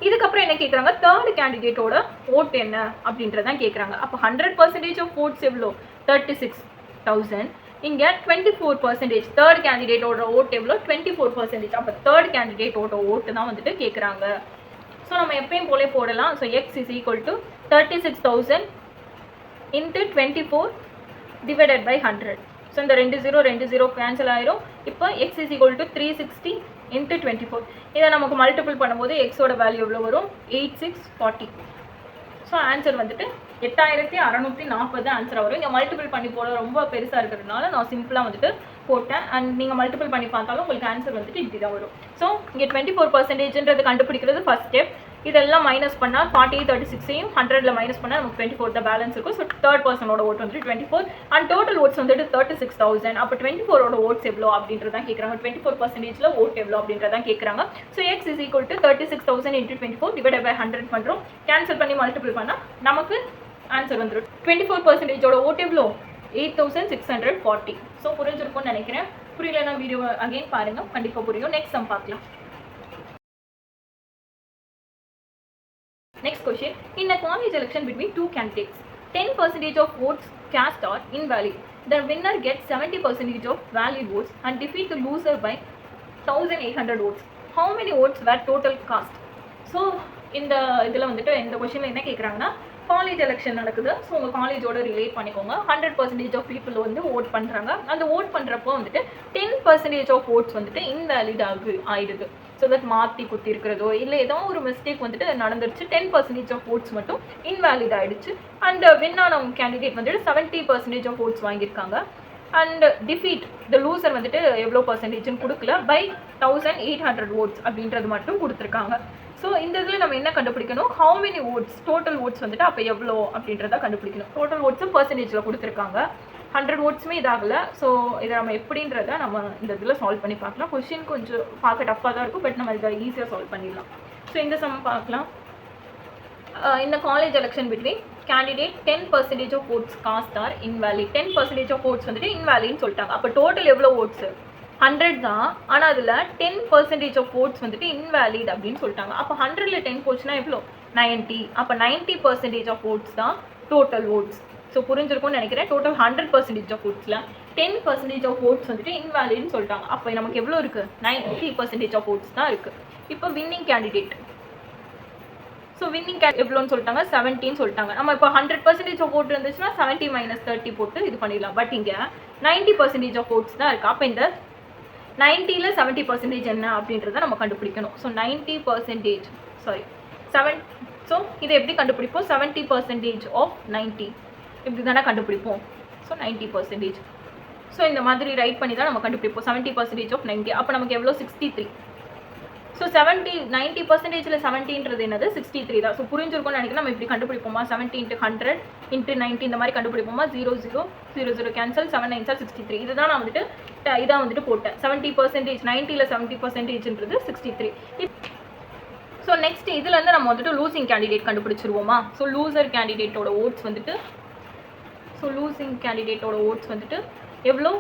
இதுக்கப்புறம் என்ன கேட்குறாங்க, தேர்ட் கேண்டிடேட்டோட ஓட் என்ன அப்படின்றதான் கேட்குறாங்க. அப்போ 100% ஆஃப் ஓட்ஸ் எவ்வளோ 36,000. இங்கே 24%, தேர்ட் கேண்டிடேட்டோட ஓட் எவ்வளோ 24%. அப்போ தேர்ட் கேண்டிடேட்டோட ஓட்டு தான் வந்துட்டு கேட்குறாங்க. ஸோ நம்ம எப்பயும் போலே போடலாம். So x is equal to 36,000 into 24 divided by 100. So இந்த 2 0 கேன்சல் ஆயிரும். இப்போ x is equal to 360 into 24. இதை நமக்கு மல்டிபிள் பண்ணும்போது எக்ஸோட வேல்யூ எவ்வளோ வரும் 8640. ஸோ ஆன்சர் வந்துட்டு 8640 ஆன்சர் வரும். இங்கே மல்டிபிள் பண்ணி போட ரொம்ப பெருசாக இருக்கிறதுனால நான் சிம்பிளாக வந்துட்டு போட்டேன். அண்ட் நீங்கள் மல்டிபிள் பண்ணி பார்த்தாலும் உங்களுக்கு ஆன்சர் வந்துட்டு இப்படி தான் வரும். ஸோ இங்கே 24%ன்றது கண்டுபிடிக்கிறது ஃபர்ஸ்ட் ஸ்டெப். இதெல்லாம் மைனஸ் பண்ணால் 40, 36ஐயும் 100ல் மைனஸ் பண்ணால் நமக்கு 24 தான் பேலன்ஸ் இருக்கும். ஸோ தேர்ட் பர்சனோட ஓட் வந்துட்டு 24 அண்ட் டோட்டல் ஓட்ஸ் வந்துட்டு 36,000. அப்போ 24ஓட ஓட்ஸ் எவ்வளோ அப்படின்றதான் கேட்குறாங்க. 24%ல் ஓட் எவ்வளோ அப்படின்றதான் கேட்குறாங்க. So x is equal to 36,000 into 24 divided by 100 பண்ணுறோம். கேன்சல் பண்ணி மல்டிபிள் பண்ணால் நமக்கு ஆன்சர் வந்துடும். 24%ஓட ஓட் எவ்வளோ 8640. ஸோ புரிஞ்சிருக்கும்னு நினைக்கிறேன். புரியலன்னா வீடியோ அகைன் பாருங்கள், கண்டிப்பாக புரியும். நெக்ஸ்ட் சம் பார்க்கலாம். Next question. In a college election between two candidates, 10% of votes cast are invalid. The winner gets 70% of valid votes and defeat the loser by 1800 votes. How many votes were total cast? So, இந்த இதில் வந்துட்டு இந்த கொஸ்டினில் என்ன கேட்குறாங்கன்னா, college election நடக்குது. So உங்கள் காலேஜோட ரிலேட் பண்ணிக்கோங்க. 100% ஆஃப் பீப்புள் வந்து ஓட் பண்ணுறாங்க. அந்த ஓட் பண்ணுறப்போ வந்துட்டு 10% ஆஃப் ஓட்ஸ் வந்துட்டு இன்வேலிட் ஆயிடுது. ஸோ தட் மாற்றி குத்தி இருக்கிறதோ இல்லை ஏதோ ஒரு மிஸ்டேக் வந்துட்டு நடந்துருச்சு. 10% ஆஃப் ஓட்ஸ் மட்டும் இன்வேலிட் ஆகிடுச்சு. அண்ட் வின் ஆனவங்க கேண்டிடேட் வந்துட்டு 70% ஆஃப் ஓட்ஸ் வாங்கியிருக்காங்க. அண்ட் டிஃபீட் த லூசர் வந்துட்டு எவ்வளோ பர்சன்டேஜ்னு கொடுக்கல, பை 1800 ஓட்ஸ் அப்படின்றது மட்டும் கொடுத்துருக்காங்க. ஸோ இந்த இதில் நம்ம என்ன கண்டுபிடிக்கணும், how many votes total votes வந்துட்டு அப்போ எவ்வளோ அப்படின்றத கண்டுபிடிக்கணும். டோட்டல் ஓட்ஸும் பர்சன்டேஜில் கொடுத்துருக்காங்க. 100 ஓட்ஸுமே இதாகலை. ஸோ இதை நம்ம எப்படின்றத நம்ம இந்த இதில் சால்வ் பண்ணி பார்க்கலாம். கொஸ்டின் கொஞ்சம் பார்க்க டஃப்பாக தான் இருக்கும், பட் நம்ம இதை ஈஸியாக சால்வ் பண்ணிடலாம். ஸோ இந்த சம் பார்க்கலாம். இந்த college election between candidate 10% of votes cast are invalid. 10% of votes வந்துட்டு இன்வேலிட்னு சொல்லிட்டாங்க. அப்போ டோட்டல் எவ்வளோ ஓட்ஸு 100 தான். ஆனால் அதில் 10% ஆஃப் ஓட்ஸ் வந்துட்டு இன்வேலிட் அப்படின்னு சொல்லிட்டாங்க. அப்போ 100ல் 10 போச்சுன்னா எவ்வளோ 90. அப்போ 90% ஆஃப் ஓட்ஸ் தான் டோட்டல் ஓட்ஸ். ஸோ புரிஞ்சிருக்கும்னு நினைக்கிறேன். டோட்டல் 100% ஆஃப் ஓட்ஸில் 10% ஆஃப் ஓட்ஸ் வந்துட்டு இன்வேலிட்னு சொல்லிட்டாங்க. அப்போ நமக்கு எவ்வளோ இருக்குது 90% ஆஃப் ஓட்ஸ் தான் இருக்குது. இப்போ வின்னிங் கேண்டிடேட், ஸோ வின்னிங் எவ்வளோன்னு சொல்லிட்டாங்க 70ன்னு சொல்லிட்டாங்க. நம்ம இப்போ 100% ஆஃப் ஓட் இருந்துச்சுன்னா 70 - 30 போட்டு இது பண்ணிடலாம். பட் இங்கே 90% ஆஃப் ஓட்ஸ் தான் இருக்குது. அப்போ இந்த 90ல் 70% என்ன அப்படின்றத நம்ம கண்டுபிடிக்கணும். So 90% sorry 7. ஸோ இதை எப்படி கண்டுபிடிப்போம், 70% ஆஃப் 90 இப்படி தானே கண்டுபிடிப்போம். ஸோ 90%. ஸோ இந்த மாதிரி ரைட் பண்ணி தான் நம்ம கண்டுபிடிப்போம் 70% ஆஃப் 90. அப்போ நமக்கு எவ்வளோ 63. ஸோ 90%ல் 70ன்றது என்னது 63 தான். ஸோ புரிஞ்சிருக்கும்னு நினைக்கிறேன். நம்ம இப்படி கண்டுபிடிப்போமா 70 × 100 × 90 இந்த மாதிரி கண்டுபிடிப்போமா. 0 0 0 0 கேன்சல், 7 9 63. இதுதான் நான் வந்துட்டு இதான் வந்துட்டு போட்டேன் 70%, 90ல் 70%ன்றது 63. ஸோ நெக்ஸ்ட் இதுலேருந்து நம்ம வந்துட்டு லூசிங் கேண்டிடேட் கண்டுபிடிச்சிருவோமா. ஸோ லூசர் கேண்டிடேட்டோட ஓட்ஸ் வந்துட்டு எவ்வளோ,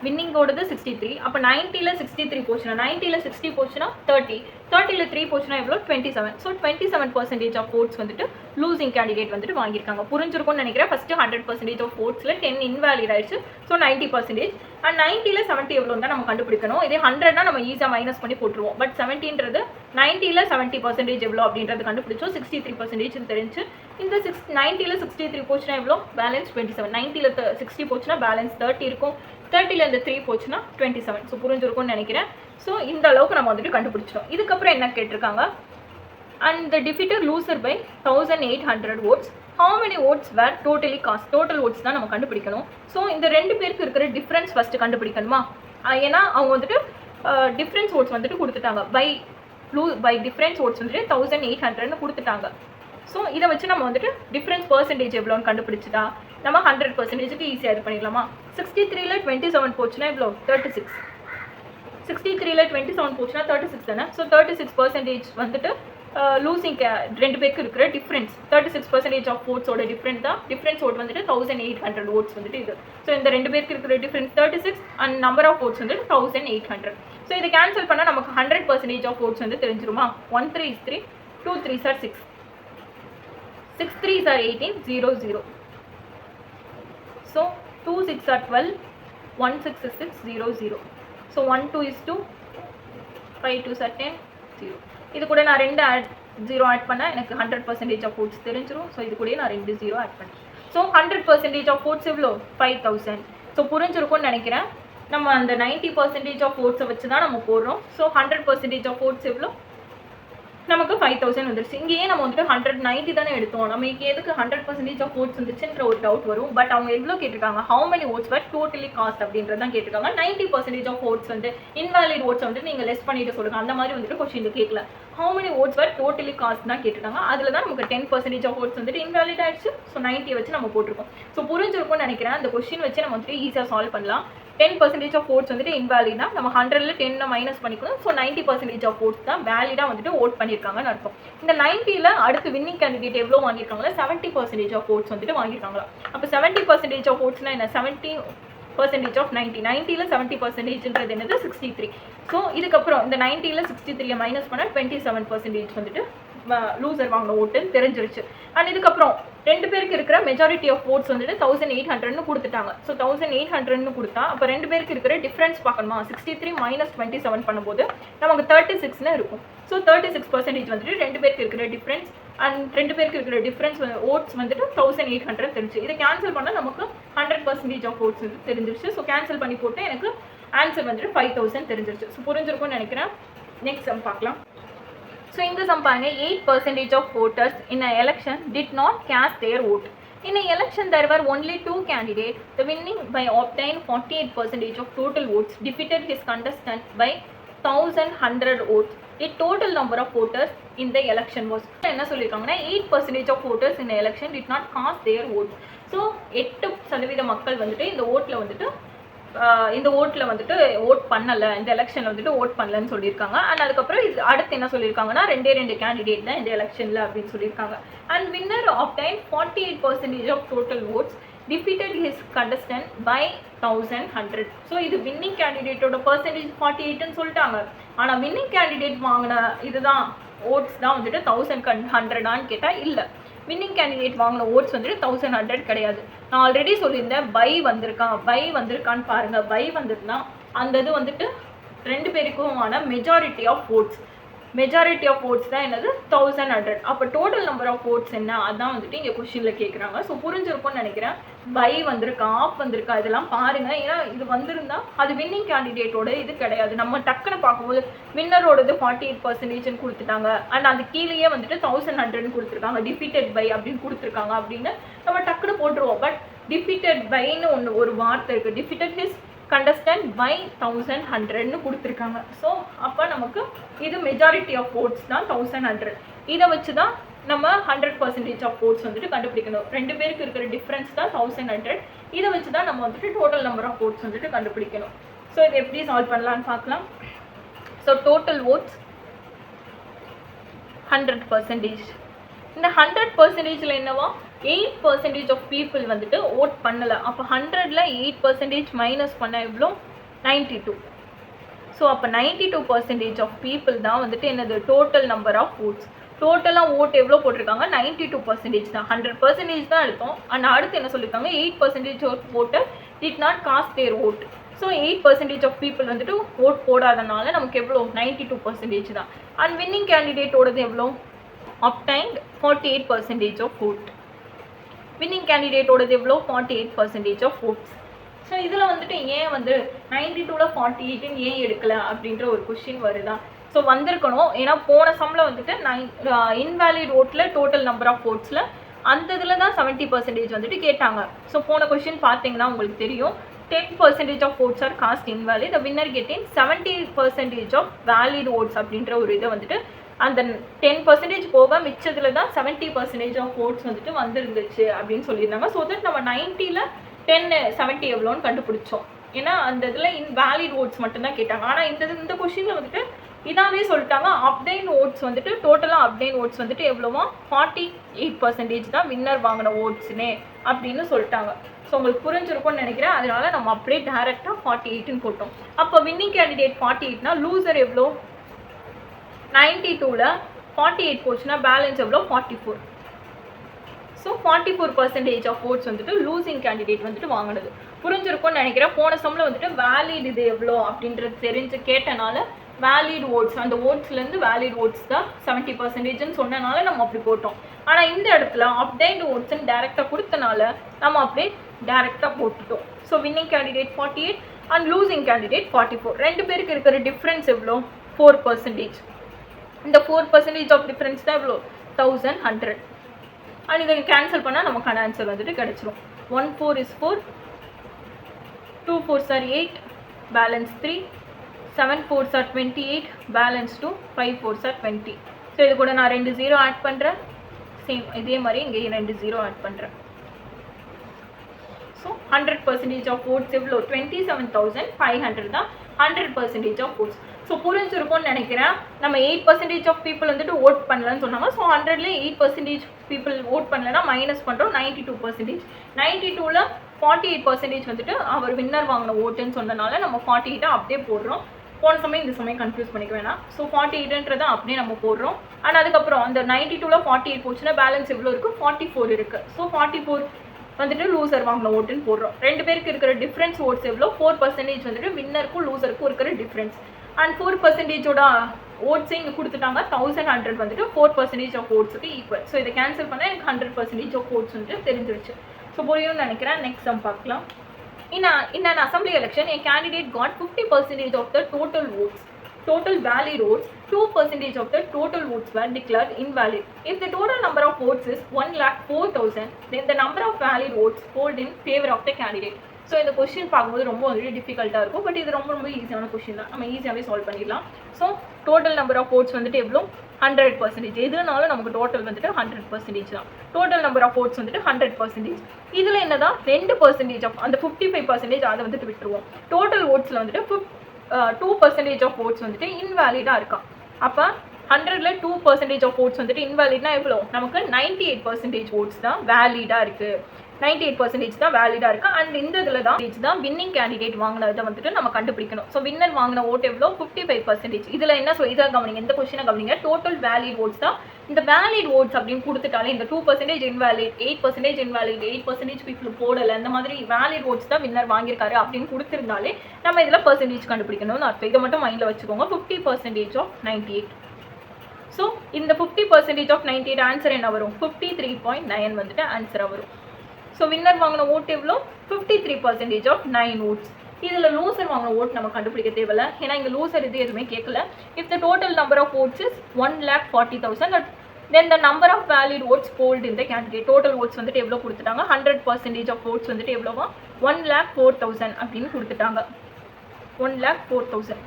வின்னிங்கோடது 63. அப்போ 90ல் 63 போச்சுன்னா, 90ல் 60 போச்சுன்னா 30, 30ல் 3 போச்சுன்னா எவ்வளோ 27. ஸோ 27% ஆஃப் ஓட்ஸ் வந்துட்டு லூசிங் கேண்டிடேட் வந்துட்டு வாங்கியிருக்காங்க. புரிஞ்சிருக்கும்னு நினைக்கிறேன். ஃபஸ்ட்டு 100% ஆஃப் ஓட்ஸில் 10 இன்வேலிட் ஆயிடுச்சு. ஸோ 90%. அண்ட் 90ல் 70 எவ்வளோ தான் நம்ம கண்டுபிடிக்கணும். இதே 100னா நம்ம ஈஸியாக மைனஸ் பண்ணி போட்டுருவோம். பட் 70ன்றது 90ல் 70% எவ்வளோ அப்படின்றது கண்டுபிடிச்சோம். 63% தெரிஞ்சு. இந்த 90ல் 63 போச்சுன்னா எவ்வளோ, பேலன்ஸ் 27. 90ல் 60 போச்சுன்னா பேலன்ஸ் 30 இருக்கும். 30ல் இந்த 3 போச்சுன்னா 27. ஸோ புரிஞ்சிருக்கும்னு நினைக்கிறேன். ஸோ இந்த அளவுக்கு நம்ம வந்துட்டு கண்டுபிடிச்சிட்டோம். இதுக்கப்புறம் என்ன கேட்டிருக்காங்க, and the defeated loser by 1800 votes, how many votes were totally cast? Total votes தான் நம்ம கண்டுபிடிக்கணும். ஸோ இந்த ரெண்டு பேருக்கு இருக்கிற டிஃப்ரென்ஸ் ஃபஸ்ட்டு கண்டுபிடிக்கணுமா. ஏன்னா அவங்க வந்துட்டு டிஃப்ரென்ஸ் ஓட்ஸ் வந்துட்டு கொடுத்துட்டாங்க. பை டிஃப்ரென்ஸ் ஓட்ஸ் வந்துட்டு 1800ன்னு கொடுத்துட்டாங்க. ஸோ இதை வச்சு நம்ம வந்துட்டு டிஃப்ரென்ஸ் பர்சன்டேஜ் எவ்வளோன்னு கண்டுபிடிச்சிட்டா நம்ம 100%க்கு ஈஸியாக இது பண்ணிடலாமா. 63ல் 27 போச்சுன்னா இவ்வளோ 36. 63ல் 27 போச்சுன்னா 36 தானே. ஸோ 36% வந்துட்டு லூசிங் ரெண்டு பேருக்கு இருக்கிற டிஃப்ரென்ஸ். 36% ஆஃப் ஓட்ஸோட டிஃப்ரெண்ட் தான். டிஃப்ரென்ஸ் ஓட் வந்துட்டு 1800 ஓட்ஸ் வந்துட்டு இது. ஸோ இந்த ரெண்டு பேருக்கு இருக்கிற difference 36 and number of votes வந்துட்டு 1800. ஸோ இதை கேன்சல் பண்ணால் நமக்கு 100% ஆஃப் ஓட்ஸ் வந்து தெரிஞ்சிருமா. 1 3 is 3, 2 3s are 6, 6 3s are 18, 0 0. So 2 6 are 12, 1 6 is 6, 0 0. So 1 2 is 2, 5 2s are 10, 0. இது கூட நான் 2 0 ஆட் பண்ணால் எனக்கு 100% ஆஃப் ஓட்ஸ் தெரிஞ்சிடும். ஸோ இது கூட நான் 2 0 ஆட் பண்ணேன். ஸோ 100% ஆஃப் ஓட்ஸ் எவ்வளோ 5000. ஸோ புரிஞ்சிருக்கும்னு நினைக்கிறேன். நம்ம அந்த 90% ஆஃப் ஓட்ஸை வச்சு தான் நம்ம போடுறோம். ஸோ 100% ஆஃப் ஓட்ஸ் எவ்வளோ நமக்கு 5000 வந்துருச்சு. இங்கேயே நம்ம வந்துட்டு 190 தானே எடுத்தோம். நமக்கு எதுக்கு 100% ஆஃப் ஓட்ஸ் வந்துச்சுன்ற ஒரு டவுட் வரும். பட் அவங்க எவ்வளோ கேட்டிருக்காங்க, how many votes were totally cast அப்படின்றது தான் கேட்டிருக்காங்க. 90% ஆஃப் ஓட்ஸ் வந்து இன்வாலிட் ஓட்ஸ் வந்துட்டு நீங்கள் லெஸ் பண்ணிட்டு சொல்லுங்க. அந்த மாதிரி வந்துட்டு கொஸ்டின் கேட்கல. How many votes were totally cast தான் கேட்டிருக்காங்க. அதில் தான் நமக்கு 10% ஆஃப் ஓட்ஸ் வந்துட்டு இன்வாலிட் ஆயிடுச்சு. ஸோ 90 வச்சு நம்ம போட்டிருக்கோம். ஸோ புரிஞ்சிருக்கும்னு நினைக்கிறேன். அந்த கொஸ்டின் வச்சு நம்ம வந்துட்டு ஈஸியாக சால்வ் பண்ணலாம். 10% ஆஃப் ஓட்ஸ் வந்துட்டு இன்வாலிட்னா நம்ம 100ல் 10 மைனஸ் பண்ணிக்கணும். ஸோ 90% ஆஃப் ஓட்ஸ் தான் வேலிடாக வந்துட்டு ஓட் பண்ணியிருக்காங்கன்னு அர்த்தம். இந்த 90ல் அடுத்து வின்னிங் கேண்டிடேட் எவ்வளோ வாங்கியிருக்காங்களா, 70% ஆஃப் ஓட்ஸ் வந்துட்டு வாங்கியிருக்காங்களா. அப்போ 70% ஆஃப் ஓட்ஸ்னா என்ன, 70% ஆஃப் 90. 90ல் 70%ன்றது என்னது 63. ஸோ இதுக்கப்புறம் இந்த 90ல் 63 மைனஸ் பண்ணால் 27% வந்துட்டு லூசர் வாங்கின ஓட்டுன்னு தெரிஞ்சிருச்சு. அண்ட் இதுக்கப்புறம் ரெண்டு பேருக்கு இருக்கிற மெஜாரிட்டி ஆஃப் ஓட்ஸ் வந்துட்டு 1800ன்னு கொடுத்துட்டாங்க. ஸோ 1800ன்னு கொடுத்தா அப்போ ரெண்டு பேருக்கு இருக்கிற டிஃப்ரென்ஸ் பார்க்கணுமா. 63 மைனஸ் 27 பண்ணும்போது நமக்கு 36ன்னு இருக்கும். ஸோ 36% வந்துட்டு ரெண்டு பேருக்கு இருக்கிற டிஃப்ரென்ஸ். அண்ட் ரெண்டு பேருக்கு இருக்கிற டிஃப்ரென்ஸ் ஓட்ஸ் வந்துட்டு 1800 தெரிஞ்சு. இதை கேன்சல் பண்ணால் நமக்கு 100% ஆஃப் ஓட்ஸ் வந்து தெரிஞ்சிருச்சு. ஸோ கேன்சல் பண்ணி போட்டு எனக்கு ஆன்சர் வந்துட்டு 5000 தெரிஞ்சிருச்சு. ஸோ புரிஞ்சிருக்கும்னு நினைக்கிறேன். நெக்ஸ்ட் சம் பார்க்கலாம். So in the sum பாருங்க, 8% of voters in an election did not cast their vote. In an election there were only 2 candidates. The winning by obtained 48% of total votes defeated his contestant by 1100 votes. The total number of voters in the election was என்ன சொல்லிருக்காங்கன்னா 8% of voters in the election did not cast their vote. So 8% மக்கள் வந்துட்டு இந்த ஓட்ல வந்துட்டு வந்துட்டு vote பண்ணலை, இந்த எலெக்ஷனில் வந்துட்டு ஓட் பண்ணலன்னு சொல்லியிருக்காங்க. அண்ட் அதுக்கப்புறம் இது அடுத்து என்ன சொல்லியிருக்காங்கன்னா 2 கேண்டிடேட் தான் இந்த எலெக்ஷனில் அப்படின்னு சொல்லியிருக்காங்க. And winner obtained 48% of total votes defeated his contestant by 1100. So இது வின்னிங் கேண்டிடேட்டோட பர்சன்டேஜ் 48ன்னு சொல்லிட்டாங்க. ஆனால் வின்னிங் கேண்டிடேட் வாங்கின இதுதான் ஓட்ஸ் தான் வந்துட்டு 1100ஆன்னு கேட்டால் இல்லை. வின்னிங் கேண்டிடேட் வாங்கின ஓட்ஸ் வந்துட்டு 1100 கிடையாது. நான் ஆல்ரெடி சொல்லியிருந்தேன் பை வந்திருக்கான்னு பாருங்கள். பை வந்திருந்தா அந்த இது வந்துட்டு ரெண்டு பேருக்குமான மெஜாரிட்டி ஆஃப் ஓட்ஸ் தான் என்னது 1100. அப்போ டோட்டல் நம்பர் ஆஃப் ஓட்ஸ் என்ன அதான் வந்துட்டு இங்கே கொஸ்டினில் கேட்குறாங்க. ஸோ புரிஞ்சிருக்கும்னு நினைக்கிறேன். பை வந்திருக்கா, ஆஃப் வந்திருக்கா இதெல்லாம் பாருங்கள். ஏன்னா இது வந்திருந்தா அது வின்னிங் கேண்டிடேட்டோட இது கிடையாது. நம்ம டக்குன்னு பார்க்கும்போது வின்னரோடது 48%ன்னு கொடுத்துட்டாங்க. அண்ட் அந்த கீழேயே வந்துட்டு 1100ன்னு கொடுத்துருக்காங்க. டிஃபீட்டட் பை அப்படின்னு கொடுத்துருக்காங்க அப்படின்னு நம்ம டக்குன்னு போட்டுருவோம். பட் டிஃபீட்டட் பைன்னு ஒரு வார்த்தை இருக்குது. டிஃபீட்டட் ஹிஸ் கண்டஸ்டன்ட் பை 1100ன்னு கொடுத்துருக்காங்க. ஸோ அப்போ நமக்கு இது மெஜாரிட்டி ஆஃப் ஓட்ஸ் தான் 1100. இதை வச்சு தான் நம்ம 100% ஆஃப் ஓட்ஸ் வந்துட்டு கண்டுபிடிக்கணும். ரெண்டு பேருக்கு இருக்கிற டிஃப்ரென்ஸ் தான் 1100. இதை வச்சு தான் நம்ம வந்துட்டு டோட்டல் நம்பர் ஆஃப் ஓட்ஸ் வந்துட்டு கண்டுபிடிக்கணும். ஸோ இது எப்படி சால்வ் பண்ணலான்னு பார்க்கலாம். So total oats 100%. இந்த 100%ல என்னவா 8% ஆஃப் பீப்புள் வந்துட்டு ஓட் பண்ணலை. அப்போ 100ல் 8% மைனஸ் பண்ண எவ்வளோ 92. ஸோ அப்போ 92% ஆஃப் பீப்புள் தான் வந்துட்டு என்னது டோட்டல் நம்பர் ஆஃப் ஓட்ஸ். டோட்டலாக ஓட் எவ்வளோ போட்டிருக்காங்க 92% தான். 100% தான் எடுத்தோம். ஆனால் அடுத்து என்ன சொல்லியிருக்காங்க 8% of voter did not cast their vote. So 8% of people வந்துட்டு ஓட் போடாதனால நமக்கு எவ்வளோ 92% தான். அண்ட் வின்னிங் கேண்டிடேட்டோடது எவ்வளோ obtained 48% ஆஃப் ஓட். வின்னிங் கேண்டிடேட்டோடது எவ்வளோ 48% ஆஃப் ஓட்ஸ். ஸோ இதில் வந்துட்டு ஏன் வந்து 92ல் 48 ஏன் எடுக்கலை அப்படின்ற ஒரு கொஷின் வருதா. ஸோ வந்திருக்கணும். ஏன்னா போன சம்மில் வந்துட்டு இன்வேலிட் ஓட்டில் டோட்டல் நம்பர் ஆஃப் ஓட்ஸில் அந்த இதில் தான் 70% வந்துட்டு கேட்டாங்க. ஸோ போன கொஷின் பார்த்தீங்கன்னா உங்களுக்கு தெரியும் 10% of votes are cast invalid, the winner getting 70% of valid votes அப்படின்ற ஒரு இதை வந்துட்டு அந்த 10% போக மிச்சத்தில் தான் 70% ஆஃப் ஓட்ஸ் வந்துட்டு வந்துருந்துச்சு அப்படின்னு சொல்லியிருந்தாங்க. ஸோ தட் நம்ம 90ல் 10-70 எவ்வளோன்னு கண்டுபிடிச்சோம். ஏன்னா அந்த இதில் இன்வேலிட் ஓட்ஸ் மட்டும்தான் கேட்டாங்க. ஆனால் இந்த கொஷினில் வந்துட்டு இதாகவே சொல்லிட்டாங்க அப்டைன் ஓட்ஸ் வந்துட்டு டோட்டலாக அப்டைன் ஓட்ஸ் வந்துட்டு எவ்வளோவா 48% தான் வின்னர் வாங்கின ஓட்ஸ்னே அப்படின்னு சொல்லிட்டாங்க. ஸோ உங்களுக்கு புரிஞ்சிருக்கும்னு நினைக்கிறேன். அதனால நம்ம அப்படியே டேரெக்டாக 48ன்னு போட்டோம். அப்போ வின்னிங் கேண்டிடேட் 48னா லூசர் எவ்வளோ 92ல் 48 போச்சுன்னா பேலன்ஸ் எவ்வளோ 44. ஸோ 44% ஆஃப் ஓட்ஸ் வந்துட்டு லூசிங் கேண்டிடேட் வந்துட்டு வாங்கினது. புரிஞ்சிருக்கும்னு நினைக்கிறேன். போன சம்மில் வந்துட்டு வேலிட் இது எவ்வளோ அப்படின்றது தெரிஞ்சு கேட்டனால வேலிட் ஓட்ஸ் அந்த ஓட்ஸ்லேருந்து வேலிட் ஓட்ஸ் தான் 70%ன்னு சொன்னனால நம்ம அப்படி போட்டோம். ஆனால் இந்த இடத்துல அப்டைன்டு ஓட்ஸ்ன்னு டேரெக்டாக கொடுத்தனால நம்ம அப்படியே டேரெக்டாக போட்டுட்டோம். So winning candidate 48 and losing candidate 44. ரெண்டு பேருக்கு இருக்கிற டிஃப்ரென்ஸ் எவ்வளோ 4%. இந்த 4% ஆஃப் டிஃப்ரென்ஸ் தான் எவ்வளோ 1100. அண்ட் இதை கேன்சல் பண்ணால் நமக்கான ஆன்சர் வந்துட்டு கிடச்சிரும். 1 4 is 4, 2 4s are 8, balance 3, 7 4s are 28, balance 2, 5 4s are 20. So இது கூட நான் 2 0 ஆட் பண்ணுறேன். சேம் இதே மாதிரி இங்கே 2 0 ஆட் பண்ணுறேன். ஸோ 100% ஆஃப் ஓட்ஸ் எவ்வளோ 27,500 தான் 100% ஆஃப் ஓட்ஸ். ஸோ புரிஞ்சிருக்கும்னு நினைக்கிறேன். நம்ம 8% ஆஃப் பீப்புள் வந்துட்டு ஓட் பண்ணலன்னு சொன்னாங்க. ஸோ 100ல் 8% பீப்புள் ஓட் பண்ணலன்னா மைனஸ் பண்ணுறோம் 92%. 92ல் 48% வந்துட்டு அவர் வின்னர் வாங்கின ஓட்டுன்னு சொன்னனால நம்ம 48 அப்படியே போடுறோம். போன சமயம் இந்த சமயம் கன்ஃபியூஸ் பண்ணிக்க வேணாம். ஸோ 48ன்றதை அப்படியே நம்ம போடுறோம். அண்ட் அதுக்கப்புறம் அந்த 92ல் 48 போச்சுன்னா பேலன்ஸ் எவ்வளோ இருக்குது 44 இருக்குது. ஸோ 44 வந்துட்டு லூசர் வாங்கின ஓட்டுன்னு போடுறோம். ரெண்டு பேருக்கு இருக்கிற டிஃப்ரென்ஸ் ஓட்ஸ் எவ்வளோ 4% வந்துட்டு வின்னருக்கும் லூசருக்கும் இருக்கிற டிஃப்ரென்ஸ். அண்ட் 4%ஓட ஓட்ஸே இங்கே கொடுத்துட்டாங்க 1100 வந்துட்டு 4% ஆஃப் ஓட்ஸுக்கு ஈக்குவல். ஸோ இதை கேன்சல் பண்ணால் எனக்கு 100% ஆஃப் ஓட்ஸ் வந்துட்டு தெரிஞ்சிருச்சு. ஸோ புரியும்னு நினைக்கிறேன். நெக்ஸ்ட் சம் பார்க்கலாம். In an assembly election, a candidate got 50% of the total votes. Total valid votes, 2% of the total votes were declared invalid. If the total number of votes is 1,04,000, then the number of valid votes polled in favor of the candidate. So இந்த question பார்க்கும்போது ரொம்ப வந்துட்டு டிஃபிகல்ட்டாக இருக்கும். But இது ரொம்ப ஈஸியான question தான். நம்ம ஈஸியாகவே சால்வ் பண்ணிடலாம். So total number of votes வந்துட்டு எவ்வளோ 100%. எதுனாலும் நமக்கு டோட்டல் வந்துட்டு 100% தான். டோட்டல் நம்பர் ஆஃப் ஓட்ஸ் வந்துட்டு 100%. இதில் என்ன தான் 2% ஆஃப் அந்த 55% அதை வந்துட்டு விட்டுருவோம். டோட்டல் ஓட்ஸில் வந்துட்டு 2% ஆஃப் ஓட்ஸ் வந்துட்டு இன்வேலிடாக இருக்கான். அப்போ 100ல் 2% ஆஃப் ஓட்ஸ் வந்துட்டு இன்வேலிட்னா எவ்வளோ நமக்கு 98% ஓட்ஸ் தான் வேலிடாக இருக்குது. 98% தான் வேலிடாக இருக்குது. அண்ட் இந்த இதில் தான் வின்னிங் கேண்டிடேட் வாங்கினதை வந்துட்டு நம்ம கண்டுபிடிக்கணும். ஸோ வின்னர் வாங்கின ஓட் எவ்வளோ 55%. இதில் என்ன இதை கவனிங்க, இந்த கொஸ்டினை கவனிங்க. டோட்டல் வேலிட் ஓட்ஸ் தான். இந்த வேலிட் ஓட்ஸ் அப்படின்னு கொடுத்துட்டாலே இந்த 2% இன்வேலிட், 8% இன்வேலிட், 8% பீப்புள் போடலை, இந்த மாதிரி வேலிட் ஓட்ஸ் தான் வின்னர் வாங்கியிருக்காரு அப்படின்னு கொடுத்துருந்தாலே நம்ம இதில் பர்சன்டேஜ் கண்டுபிடிக்கணும்னு அர்த்தம். இதை மட்டும் மைண்டில் வச்சுக்கோங்க. 50% ஆஃப் 98. ஸோ இந்த 50% ஆஃப் 98 ஆன்சர் என்ன வரும் 53.9 வந்துட்டு ஆன்சராக வரும். ஸோ வின்னர் வாங்கின ஓட் எவ்வளோ 53% ஆஃப் 9 ஓட்ஸ். இதில் லூசர் வாங்கின ஓட் நம்ம கண்டுபிடிக்க தேவையில்ல. ஏன்னா இங்கே லூசர் இது எதுவுமே கேட்கல. If the total number of votes is 1,40,000, then the number of valid votes polled இந்த கேண்டிடேட். டோட்டல் ஓட்ஸ் வந்துட்டு எவ்வளோ கொடுத்துட்டாங்க 100% ஆஃப் ஓட்ஸ் வந்துட்டு எவ்வளோவா 1,04,000 அப்படின்னு கொடுத்துட்டாங்க. 1,04,000.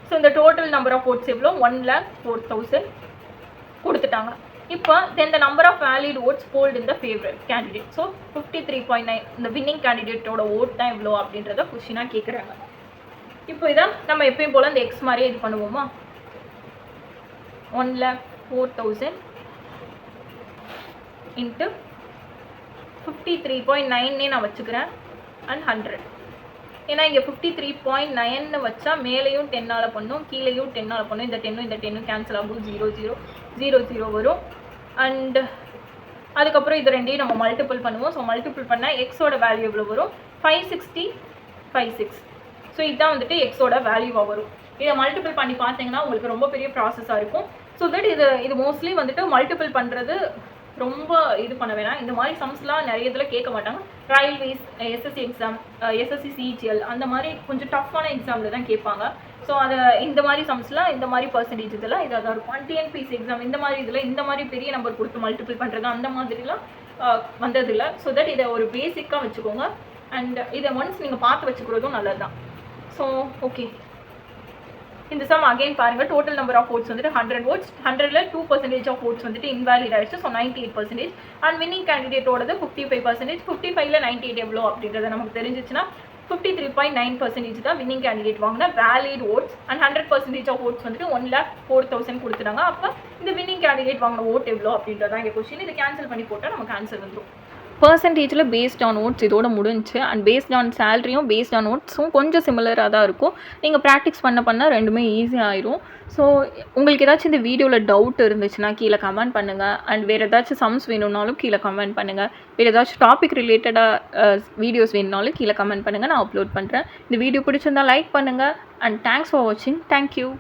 ஸோ இந்த டோட்டல் நம்பர் ஆஃப் ஓட்ஸ் எவ்வளோ 1,04,000 கொடுத்துட்டாங்க. இப்போ then the number of valid votes polled இந்த ஃபேவரட் கேண்டிடேட். ஸோ 53.9 இந்த வின்னிங் கேண்டிடேட்டோட ஓட் தான் இவ்வளோ அப்படின்றத கொஷினாக கேட்குறாங்க. இப்போ இதை நம்ம எப்பயும் போல் இந்த எக்ஸ் மாதிரியே இது பண்ணுவோமா, 1,04,000 இன்ட்டு 53.9 நான் வச்சுக்கிறேன் அண்ட் 100. ஏன்னா இங்கே 53.9 வச்சா மேலேயும் 10ஆல் பண்ணும், கீழேயும் 10ஆல் பண்ணும். இந்த 10 கேன்சல் ஆகும், 0 வரும். அண்ட் அதுக்கப்புறம் இது ரெண்டையும் நம்ம மல்டிபிள் பண்ணுவோம். ஸோ மல்டிபிள் பண்ணால் எக்ஸோட வேல்யூ எவ்வளோ வரும், 560.56. ஸோ இதுதான் வந்துட்டு எக்ஸோட வேல்யூவாக வரும். இதை மல்டிபிள் பண்ணி பார்த்தீங்கன்னா உங்களுக்கு ரொம்ப பெரிய ப்ராசஸாக இருக்கும். ஸோ தட் இது மோஸ்ட்லி வந்துட்டு மல்டிபிள் பண்ணுறது ரொம்ப இது பண்ண வேணாம். இந்த மாதிரி சம்ஸ்லாம் நிறைய இதில் கேட்க மாட்டாங்க. Railways, SSC exam, SSC CGL அந்த மாதிரி கொஞ்சம் டஃப்பான எக்ஸாமில் தான் கேட்பாங்க. ஸோ அதை இந்த மாதிரி சம்ஸ்லாம் இந்த மாதிரி பர்சன்டேஜ் இதெல்லாம் இதாக தான் இருக்கும். டிஎன்பிசி எக்ஸாம் இந்த மாதிரி இதில் இந்த மாதிரி பெரிய நம்பர் கொடுத்து மல்டிபிள் பண்ணுறது அந்த மாதிரிலாம் வந்ததில்லை. ஸோ தட் இதை ஒரு பேசிக்காக வச்சுக்கோங்க. அண்ட் இதை ஒன்ஸ் நீங்கள் பார்த்து வச்சுக்கிறதும் நல்லது தான். ஸோ ஓகே, இந்த சம் அகைன் பாருங்கள். டோட்டல் நம்பர் ஆஃப் votes வந்துட்டு 100 votes. 100ல் 2% ஆஃப் votes வந்துட்டு இன்வாலிட் ஆகிடுச்சு. ஸோ 98%. அண்ட் வின்னிங் கேண்டிடேட்டோடது 55%. 55ல் 98 எவ்வளோ அப்படின்றத நமக்கு தெரிஞ்சிச்சுன்னா 53.9% தான் வின்னிங் கேண்டிடேட் வாங்கின valid votes. And 100% of votes வந்துட்டு 1,04,000 கொடுத்துட்டாங்க. அப்போ இந்த வின்னிங் கேண்டிடேட் வாங்கின ஓட் எவ்வளோ அப்படின்றதான் இங்கே கொஸ்டின். இதை கேன்சல் பண்ணி போட்டால் நமக்கு ஆன்சர் வந்துடும். பர்சன்டேஜில் பேஸ்ட் ஆன் ஓட்ஸ் இதோட முடிஞ்சு. அண்ட் பேஸ்ட் ஆன் சேலரியும் பேஸ்ட் ஆன் ஓட்ஸும் கொஞ்சம் சிமிலராக தான் இருக்கும். நீங்கள் ப்ராக்டிஸ் பண்ண ரெண்டுமே ஈஸியாக ஆயிரும். ஸோ உங்களுக்கு ஏதாச்சும் இந்த வீடியோவில் டவுட் இருந்துச்சுன்னா கீழே கமெண்ட் பண்ணுங்கள். அண்ட் வேறு ஏதாச்சும் சம்ஸ் வேணும்னாலும் கீழே கமெண்ட் பண்ணுங்கள். வேறு ஏதாச்சும் டாபிக் ரிலேட்டடாக வீடியோஸ் வேணும்னாலும் கீழே கமெண்ட் பண்ணுங்கள், நான் அப்லோட் பண்ணுறேன். இந்த வீடியோ பிடிச்சிருந்தால் லைக் பண்ணுங்கள். அண்ட் தேங்க்ஸ் ஃபார் வாட்சிங். தேங்க்யூ.